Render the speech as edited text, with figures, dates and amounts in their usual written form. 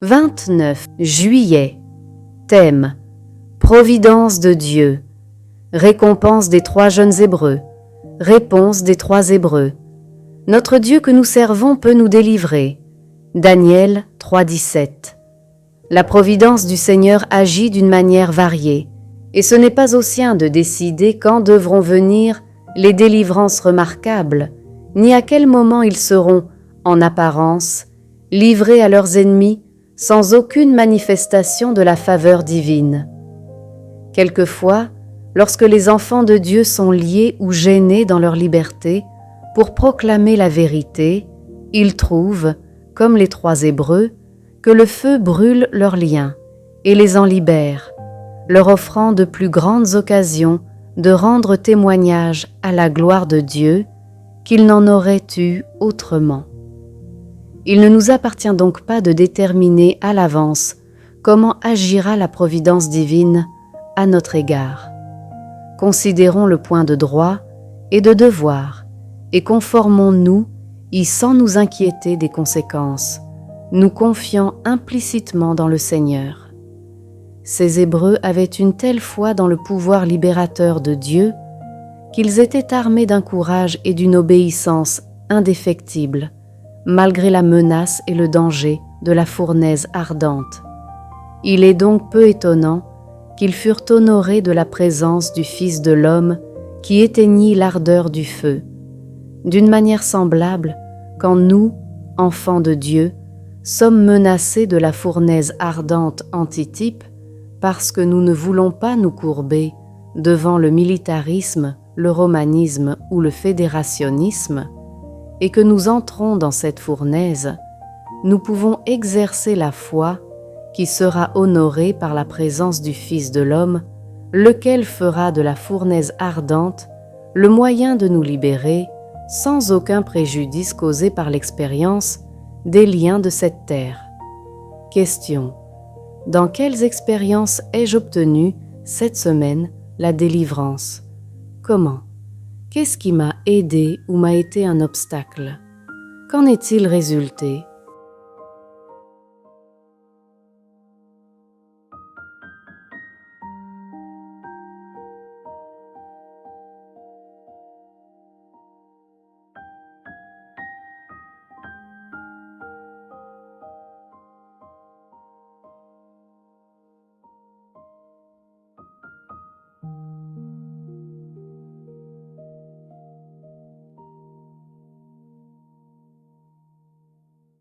29 juillet. Thème: Providence de Dieu. Récompense des 3 jeunes Hébreux. Réponse des 3 Hébreux. Notre Dieu que nous servons peut nous délivrer. Daniel 3,17. La providence du Seigneur agit d'une manière variée, et ce n'est pas aux siens de décider quand devront venir les délivrances remarquables, ni à quel moment ils seront, en apparence, livrés à leurs ennemis sans aucune manifestation de la faveur divine. Quelquefois, lorsque les enfants de Dieu sont liés ou gênés dans leur liberté pour proclamer la vérité, ils trouvent, comme les 3 Hébreux, que le feu brûle leurs liens et les en libère, leur offrant de plus grandes occasions de rendre témoignage à la gloire de Dieu qu'ils n'en auraient eu autrement. Il ne nous appartient donc pas de déterminer à l'avance comment agira la providence divine à notre égard. Considérons le point de droit et de devoir et conformons-nous y sans nous inquiéter des conséquences, nous confiant implicitement dans le Seigneur. Ces Hébreux avaient une telle foi dans le pouvoir libérateur de Dieu qu'ils étaient armés d'un courage et d'une obéissance indéfectibles, malgré la menace et le danger de la fournaise ardente. Il est donc peu étonnant qu'ils furent honorés de la présence du Fils de l'homme qui éteignit l'ardeur du feu. D'une manière semblable, quand nous, enfants de Dieu, sommes menacés de la fournaise ardente antitype parce que nous ne voulons pas nous courber devant le militarisme, le romanisme ou le fédérationnisme, et que nous entrons dans cette fournaise, nous pouvons exercer la foi qui sera honorée par la présence du Fils de l'homme, lequel fera de la fournaise ardente le moyen de nous libérer, sans aucun préjudice causé par l'expérience des liens de cette terre. Question: dans quelles expériences ai-je obtenu cette semaine la délivrance? Comment? Qu'est-ce qui m'a aidé ou m'a été un obstacle? Qu'en est-il résulté?